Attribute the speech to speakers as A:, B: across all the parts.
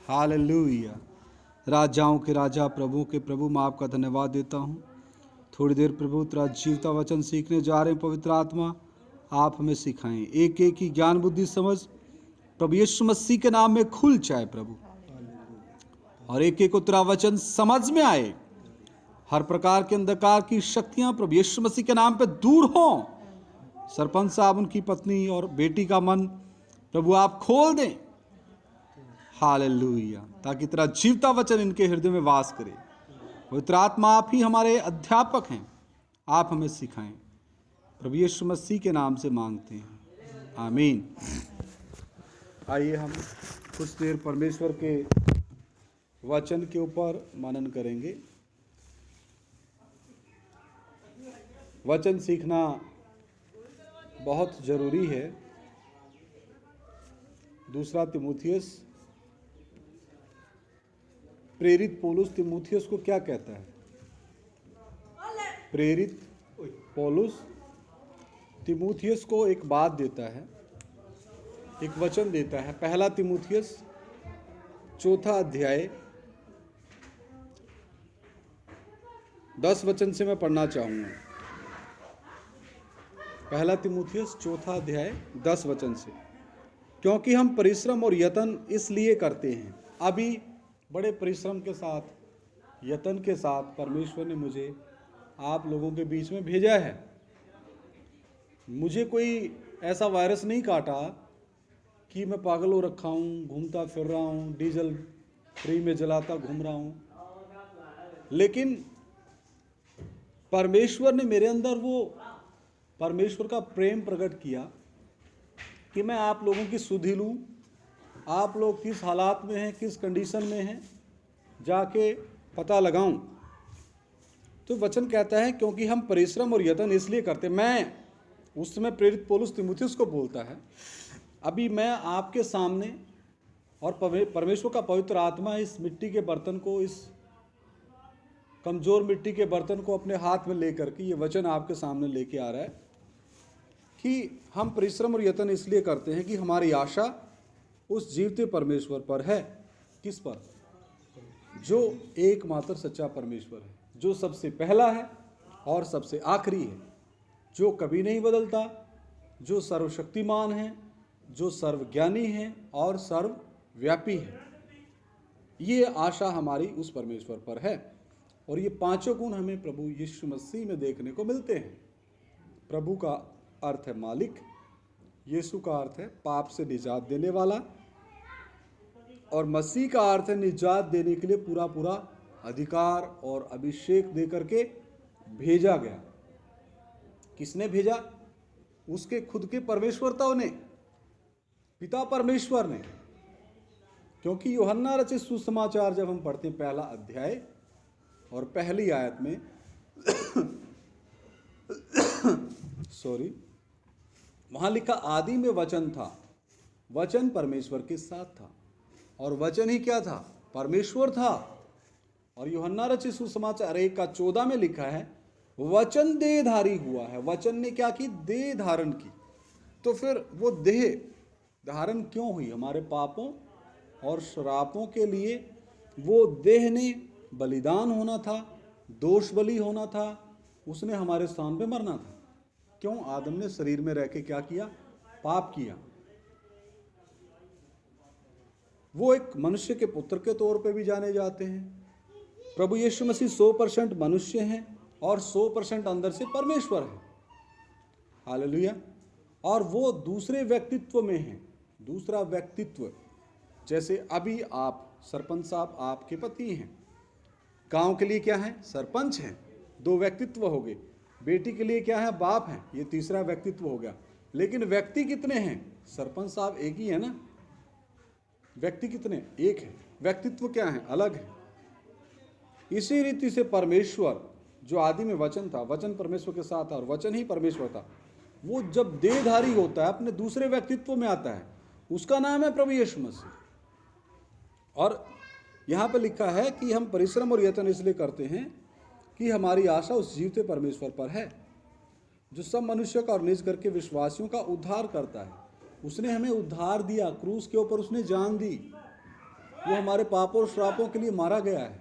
A: Hallelujah. राजाओं के राजा, प्रभु के प्रभु, मैं आपका धन्यवाद देता हूँ। थोड़ी देर प्रभु तेरा जीवता वचन सीखने जा रहे हैं। पवित्र आत्मा आप हमें सिखाएं, एक एक की ज्ञान बुद्धि समझ प्रभु यीशु मसीह के नाम में खुल जाए प्रभु, और एक एक को तेरा वचन समझ में आए। हर प्रकार के अंधकार की शक्तियां प्रभु यीशु मसीह के नाम पे दूर हों। सरपंच साहब, उनकी पत्नी और बेटी का मन प्रभु आप खोल दें। हालेलुया। ताकि तेरा जीवता वचन इनके हृदय में वास करे। पवित्र आत्मा आप ही हमारे अध्यापक हैं, आप हमें सिखाएं। प्रभु यीशु मसीह के नाम से मांगते हैं, आमीन। आइए हम कुछ देर परमेश्वर के वचन के ऊपर मनन करेंगे। वचन सीखना बहुत जरूरी है। दूसरा तीमुथियुस, प्रेरित पौलुस तीमुथियुस को क्या कहता है? प्रेरित पौलुस तीमुथियुस को एक बात देता है, एक वचन देता है। पहला तीमुथियुस 4 अध्याय 10 वचन से मैं पढ़ना चाहूँगा। पहला तीमुथियुस 4 अध्याय 10 वचन से। क्योंकि हम परिश्रम और यत्न इसलिए करते हैं। अभी बड़े परिश्रम के साथ, यत्न के साथ परमेश्वर ने मुझे आप लोगों के बीच में भेजा है। मुझे कोई ऐसा वायरस नहीं काटा कि मैं पागल हो रखा हूँ, घूमता फिर रहा हूँ, डीजल फ्री में जलाता घूम रहा हूँ। लेकिन परमेश्वर ने मेरे अंदर वो परमेश्वर का प्रेम प्रकट किया कि मैं आप लोगों की सुधि लूँ। आप लोग किस हालात में हैं, किस कंडीशन में हैं, जाके पता लगाऊं। तो वचन कहता है क्योंकि हम परिश्रम और यत्न इसलिए करते। मैं उस समय प्रेरित पौलुस तीमुथियुस को बोलता है, अभी मैं आपके सामने और परमेश्वर का पवित्र आत्मा इस मिट्टी के बर्तन को, इस कमजोर मिट्टी के बर्तन को अपने हाथ में लेकर के ये वचन आपके सामने लेके आ रहा है कि हम परिश्रम और यत्न इसलिए करते हैं कि हमारी आशा उस जीवते परमेश्वर पर है। किस पर? जो एकमात्र सच्चा परमेश्वर है, जो सबसे पहला है और सबसे आखिरी है, जो कभी नहीं बदलता, जो सर्वशक्तिमान है, जो सर्वज्ञानी है और सर्वव्यापी है। ये आशा हमारी उस परमेश्वर पर है। और ये पांचों गुण हमें प्रभु यीशु मसीह में देखने को मिलते हैं। प्रभु का अर्थ है मालिक, यीशु का अर्थ है पाप से निजात देने वाला, और मसीह का अर्थ है निजात देने के लिए पूरा पूरा अधिकार और अभिषेक दे करके भेजा गया। किसने भेजा? उसके खुद के परमेश्वरताओं ने, पिता परमेश्वर ने। क्योंकि यूहन्ना रचित सुसमाचार जब हम पढ़ते हैं 1 अध्याय और पहली आयत में वहां लिखा, आदि में वचन था, वचन परमेश्वर के साथ था, और वचन ही क्या था? परमेश्वर था। और यूहन्ना रचित सुसमाचार 1:14 में लिखा है, वचन देहधारी हुआ है। वचन ने क्या की? देह धारण की। तो फिर वो देह धारण क्यों हुई? हमारे पापों और श्रापों के लिए वो देह ने बलिदान होना था, दोष बलि होना था, उसने हमारे स्थान पे मरना था। क्यों? आदम ने शरीर में रह के क्या किया? पाप किया। वो एक मनुष्य के पुत्र के तौर पे भी जाने जाते हैं। प्रभु यीशु मसीह 100% मनुष्य हैं और 100% अंदर से परमेश्वर है। हालेलुया। और वो दूसरे व्यक्तित्व में हैं। दूसरा व्यक्तित्व, जैसे अभी आप सरपंच साहब आपके पति हैं, गांव के लिए क्या है? सरपंच हैं। 2 व्यक्तित्व हो गए। बेटी के लिए क्या है? बाप हैं। ये तीसरा व्यक्तित्व हो गया। लेकिन व्यक्ति कितने हैं? सरपंच साहब एक ही है ना। व्यक्ति कितने? एक है। व्यक्तित्व क्या है? अलग है। इसी रीति से परमेश्वर, जो आदि में वचन था, वचन परमेश्वर के साथ था और वचन ही परमेश्वर था, वो जब देहधारी होता है, अपने दूसरे व्यक्तित्व में आता है, उसका नाम है प्रभु यीशु मसीह। और यहाँ पे लिखा है कि हम परिश्रम और यत्न इसलिए करते हैं कि हमारी आशा उस जीवते परमेश्वर पर है, जो सब मनुष्य का और निज करके विश्वासियों का उद्धार करता है। उसने हमें उद्धार दिया, क्रूस के ऊपर उसने जान दी। वो हमारे पापों और श्रापों के लिए मारा गया है।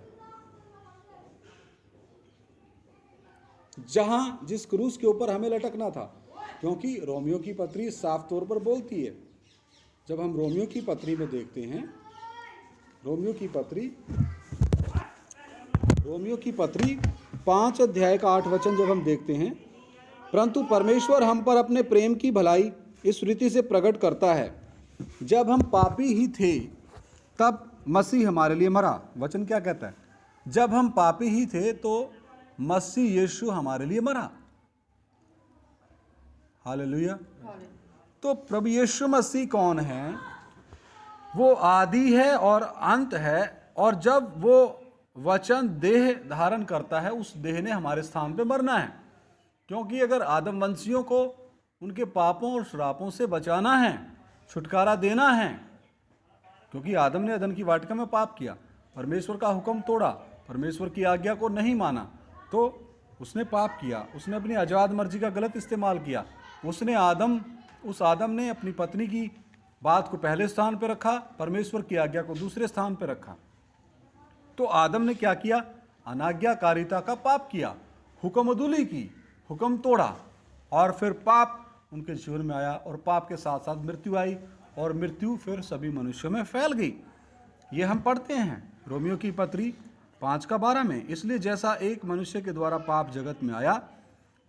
A: जहां जिस क्रूस के ऊपर हमें लटकना था, क्योंकि रोमियो की पत्री साफ तौर पर बोलती है। जब हम रोमियो की पत्री में देखते हैं, रोमियो की पत्री 5 अध्याय का 8 वचन जब हम देखते हैं, परंतु परमेश्वर हम पर अपने प्रेम की भलाई इस रीति से प्रकट करता है, जब हम पापी ही थे तब मसीह हमारे लिए मरा। वचन क्या कहता है? जब हम पापी ही थे तो मसीह यीशु हमारे लिए मरा। हालेलुया। तो प्रभु यीशु मसीह कौन है? वो आदि है और अंत है, और जब वो वचन देह धारण करता है, उस देह ने हमारे स्थान पे मरना है। क्योंकि अगर आदम वंशियों को उनके पापों और श्रापों से बचाना है, छुटकारा देना है, क्योंकि आदम ने अदन की वाटिका में पाप किया, परमेश्वर का हुक्म तोड़ा, परमेश्वर की आज्ञा को नहीं माना, तो उसने पाप किया, उसने अपनी आज़ाद मर्जी का गलत इस्तेमाल किया। उस आदम ने अपनी पत्नी की बात को पहले स्थान पर रखा, परमेश्वर की आज्ञा को दूसरे स्थान पर रखा। तो आदम ने क्या किया? अनाज्ञाकारिता का पाप किया, हुक्म अदुली की, हुक्म तोड़ा, और फिर पाप उनके जीवन में आया, और पाप के साथ साथ मृत्यु आई, और मृत्यु फिर सभी मनुष्यों में फैल गई। ये हम पढ़ते हैं रोमियो की पत्री 5:12 में। इसलिए जैसा एक मनुष्य के द्वारा पाप जगत में आया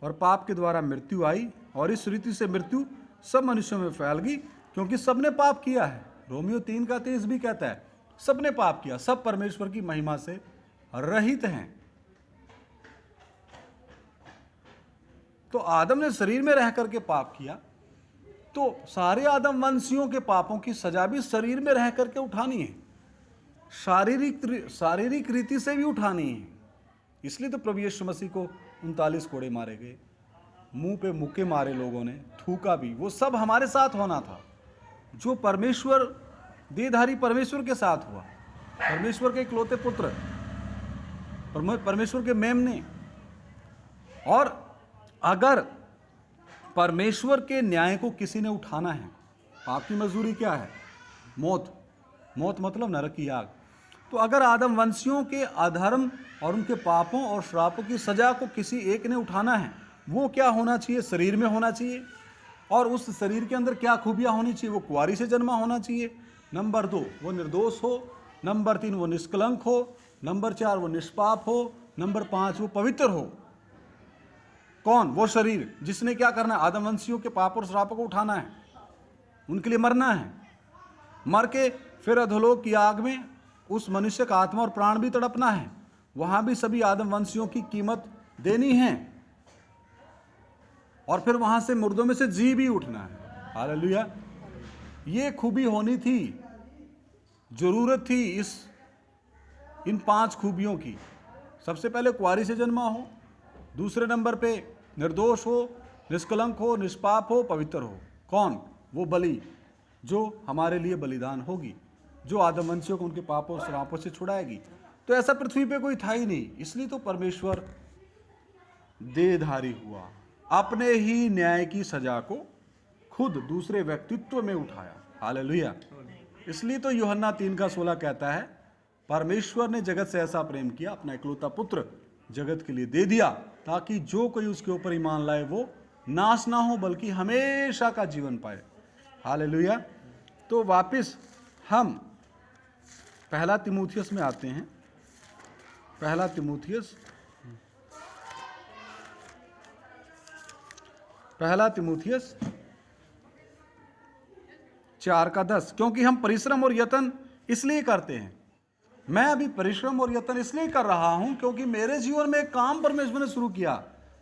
A: और पाप के द्वारा मृत्यु आई, और इस रीति से मृत्यु सब मनुष्यों में फैल गई, क्योंकि सबने पाप किया है। रोमियो 3:23 भी कहता है सबने पाप किया, सब परमेश्वर की महिमा से रहित हैं। तो आदम ने शरीर में रह करके पाप किया, तो सारे आदम वंशियों के पापों की सजा भी शरीर में रह करके उठानी है, शारीरिक रीति से भी उठानी है। इसलिए तो प्रभु यीशु मसीह को 39 कोड़े मारे गए, मुंह पे मुक्के मारे लोगों ने, थूका भी। वो सब हमारे साथ होना था, जो परमेश्वर देहधारी परमेश्वर के साथ हुआ, परमेश्वर के इकलौते पुत्र, परमेश्वर के मेमने। और अगर परमेश्वर के न्याय को किसी ने उठाना है, पाप की मजदूरी क्या है? मौत। मौत मतलब नरक की आग। तो अगर आदम वंशियों के अधर्म और उनके पापों और श्रापों की सजा को किसी एक ने उठाना है, वो क्या होना चाहिए? शरीर में होना चाहिए। और उस शरीर के अंदर क्या खूबियाँ होनी चाहिए? वो कुंवारी से जन्मा होना चाहिए। नंबर 2, वो निर्दोष हो। नंबर 3, वो निष्कलंक हो। नंबर 4, वो निष्पाप हो। नंबर 5, वो पवित्र हो। कौन? वो शरीर जिसने क्या करना है? आदम वंशियों के पाप और श्रापों को उठाना है, उनके लिए मरना है। मर के फिर अधोलोक की आग में उस मनुष्य का आत्मा और प्राण भी तड़पना है, वहां भी सभी आदम वंशियों की कीमत देनी है, और फिर वहां से मुर्दों में से जी भी उठना है। हालेलुया। ये खूबी होनी थी, जरूरत थी इन 5 खूबियों की। सबसे पहले कुंवारी से जन्मा हो, दूसरे नंबर पे निर्दोष हो, निष्कलंक हो, निष्पाप हो, पवित्र हो। कौन? वो बलि जो हमारे लिए बलिदान होगी, जो आदम वंशियों को उनके पापों और श्रापों से छुड़ाएगी। तो ऐसा पृथ्वी पे कोई था ही नहीं, इसलिए तो परमेश्वर देहधारी हुआ, अपने ही न्याय की सजा को खुद दूसरे व्यक्तित्व में उठाया। हालेलुया। इसलिए तो यूहन्ना 3:16 कहता है, परमेश्वर ने जगत से ऐसा प्रेम किया, अपना इकलौता पुत्र जगत के लिए दे दिया, ताकि जो कोई उसके ऊपर ईमान लाए वो नाश ना हो, बल्कि हमेशा का जीवन पाए। हालेलुया। तो वापस हम 1 तीमुथियुस में आते हैं। 1 तीमुथियुस 4:10, क्योंकि हम परिश्रम और यत्न इसलिए करते हैं। मैं अभी परिश्रम और यत्न इसलिए कर रहा हूं क्योंकि मेरे जीवन में एक काम परमेश्वर ने शुरू किया।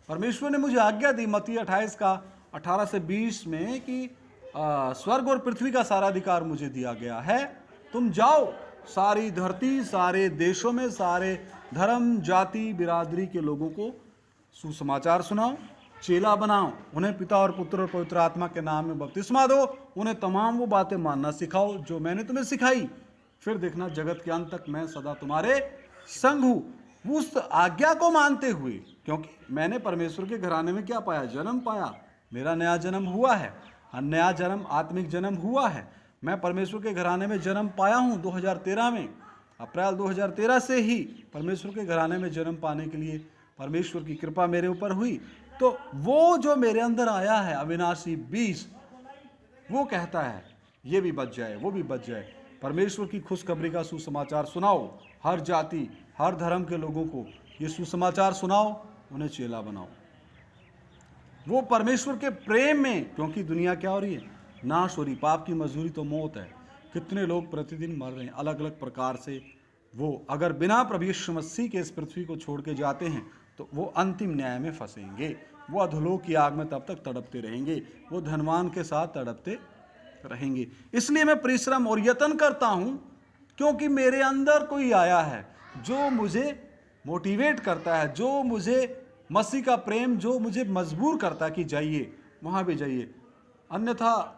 A: परमेश्वर ने मुझे आज्ञा दी मत्ती 28:18 से 20 में कि स्वर्ग और पृथ्वी का सारा अधिकार मुझे दिया गया है। तुम जाओ, सारी धरती, सारे देशों में, सारे धर्म, जाति, बिरादरी के लोगों को सुसमाचार सुनाओ, चेला बनाओ, उन्हें पिता और पुत्र और पवित्र आत्मा के नाम में बपतिस्मा दो, उन्हें तमाम वो बातें मानना सिखाओ जो मैंने तुम्हें सिखाई। फिर देखना, जगत के अंत तक मैं सदा तुम्हारे संग हूँ। उस आज्ञा को मानते हुए, क्योंकि मैंने परमेश्वर के घराने में क्या पाया? जन्म पाया। मेरा नया जन्म हुआ है, नया जन्म, आत्मिक जन्म हुआ है। मैं परमेश्वर के घराने में जन्म पाया हूँ 2013 में। अप्रैल 2013 से ही परमेश्वर के घराने में जन्म पाने के लिए परमेश्वर की कृपा मेरे ऊपर हुई। तो वो जो मेरे अंदर आया है अविनाशी बीज, वो कहता है ये भी बच जाए, वो भी बच जाए। परमेश्वर की खुशखबरी का सुसमाचार सुनाओ, हर जाति हर धर्म के लोगों को ये सुसमाचार सुनाओ, उन्हें चेला बनाओ। वो परमेश्वर के प्रेम में, क्योंकि दुनिया क्या हो रही है, नाश हो रही, पाप की मजदूरी तो मौत है। कितने लोग प्रतिदिन मर रहे हैं अलग अलग प्रकार से। वो अगर बिना प्रभु यीशु मसीह के इस पृथ्वी को छोड़ के जाते हैं तो वो अंतिम न्याय में फंसेंगे। वो अधोलोक की आग में तब तक तड़पते रहेंगे, वो धनवान के साथ तड़पते रहेंगे। इसलिए मैं परिश्रम और यत्न करता हूं, क्योंकि मेरे अंदर कोई आया है जो मुझे मोटिवेट करता है, जो मुझे मसीह का प्रेम, जो मुझे मजबूर करता है कि जाइए, वहां भी जाइए। अन्यथा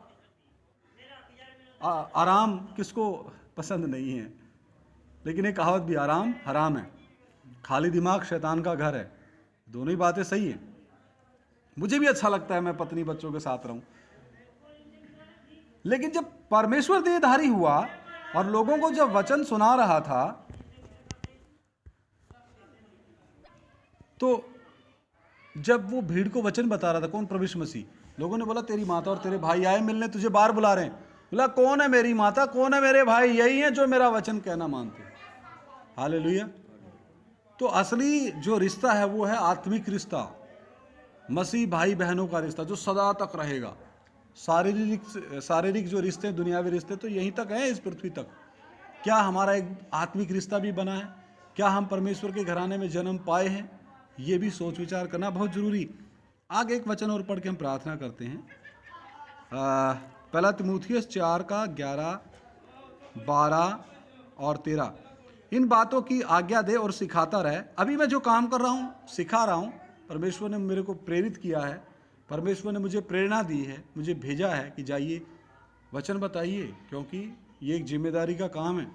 A: आराम किसको पसंद नहीं है, लेकिन एक कहावत भी, आराम हराम है, खाली दिमाग शैतान का घर है। दोनों ही बातें सही हैं। मुझे भी अच्छा लगता है मैं पत्नी बच्चों के साथ रहूं, लेकिन जब परमेश्वर देहधारी हुआ और लोगों को जब वचन सुना रहा था, तो जब वो भीड़ को वचन बता रहा था, कौन? प्रभु यीशु मसीह। लोगों ने बोला तेरी माता और तेरे भाई आए मिलने, तुझे बाहर बुला रहे हैं। बोला कौन है मेरी माता, कौन है मेरे भाई? यही हैं जो मेरा वचन कहना मानते। हालेलुया। तो असली जो रिश्ता है वो है आत्मिक रिश्ता, मसीह भाई बहनों का रिश्ता जो सदा तक रहेगा। शारीरिक जो रिश्ते, दुनियावी रिश्ते तो यहीं तक है, इस पृथ्वी तक। क्या हमारा एक आत्मिक रिश्ता भी बना है? क्या हम परमेश्वर के घराने में जन्म पाए हैं? ये भी सोच विचार करना बहुत जरूरी। आगे एक वचन और पढ़ के हम प्रार्थना करते हैं। पहला तिमुथियुस 4 का 11, 12 और 13। इन बातों की आज्ञा दे और सिखाता रहे। अभी मैं जो काम कर रहा हूँ, सिखा रहा हूँ, परमेश्वर ने मेरे को प्रेरित किया है, परमेश्वर ने मुझे प्रेरणा दी है, मुझे भेजा है कि जाइए वचन बताइए, क्योंकि ये एक जिम्मेदारी का काम है।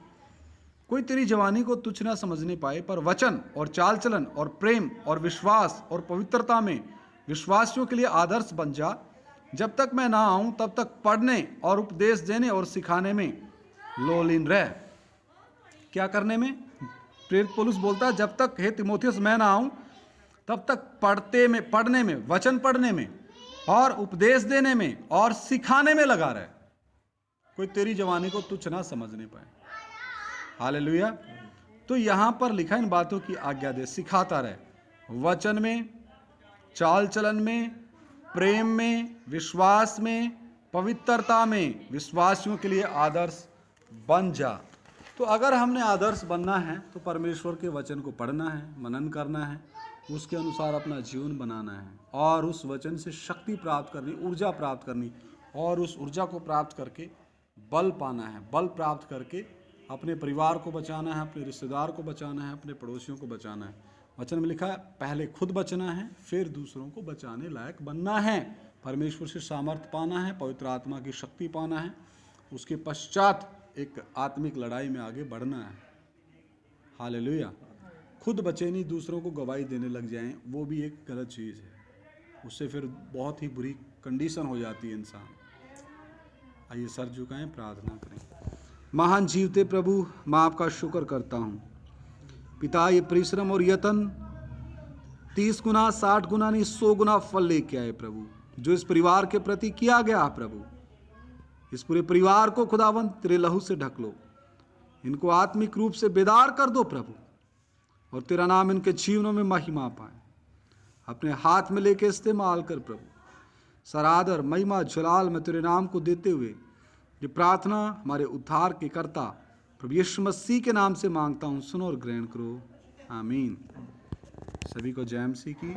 A: कोई तेरी जवानी को तुच्छ ना समझने पाए, पर वचन और चाल चलन और प्रेम और विश्वास और पवित्रता में विश्वासियों के लिए आदर्श बन जा। जब तक मैं ना आऊं तब तक पढ़ने और उपदेश देने और सिखाने में लोलीन रह। क्या करने में? प्रेरित पौलुस बोलता है जब तक हे तिमोथियुस मैं ना आऊं तब तक पढ़ने में, वचन पढ़ने में और उपदेश देने में और सिखाने में लगा रहे। कोई तेरी जवानी को तुच्छ ना समझने पाए। हालेलुया। तो यहां पर लिखा इन बातों की आज्ञा दे, सिखाता रहे, वचन में, चाल चलन में, प्रेम में, विश्वास में, पवित्रता में, विश्वासियों के लिए आदर्श बन जा। तो अगर हमने आदर्श बनना है तो परमेश्वर के वचन को पढ़ना है, मनन करना है, उसके अनुसार अपना जीवन बनाना है और उस वचन से शक्ति प्राप्त करनी, ऊर्जा प्राप्त करनी, और उस ऊर्जा को प्राप्त करके बल पाना है। बल प्राप्त करके अपने परिवार को बचाना है, अपने रिश्तेदार को बचाना है, अपने पड़ोसियों को बचाना है। वचन में लिखा है पहले खुद बचना है, फिर दूसरों को बचाने लायक बनना है, परमेश्वर से सामर्थ्य पाना है, पवित्र आत्मा की शक्ति पाना है, उसके पश्चात एक आत्मिक लड़ाई में आगे बढ़ना है। हालेलुया। खुद बचे नहीं, दूसरों को गवाही देने लग जाएं, वो भी एक गलत चीज़ है। उससे फिर बहुत ही बुरी कंडीशन हो जाती है इंसान। आइए सर झुकाएं, प्रार्थना करें। महान जीवते प्रभु, मैं आपका शुक्र करता हूँ पिता, ये परिश्रम और यत्न 30 गुना, 60 गुना नहीं, 100 गुना फल लेके आए प्रभु, जो इस परिवार के प्रति किया गया प्रभु। इस पूरे परिवार को खुदावंत तेरे लहू से ढक लो, इनको आत्मिक रूप से बेदार कर दो प्रभु, और तेरा नाम इनके जीवनों में महिमा पाए। अपने हाथ में लेके इस्तेमाल कर प्रभु। सरादर, महिमा, जलाल मैं तेरे नाम को देते हुए ये प्रार्थना हमारे उद्धार के कर्ता प्रभु यीशु मसीह के नाम से मांगता हूँ, सुनो और ग्रहण करो। आमीन। सभी को जय मसीह की।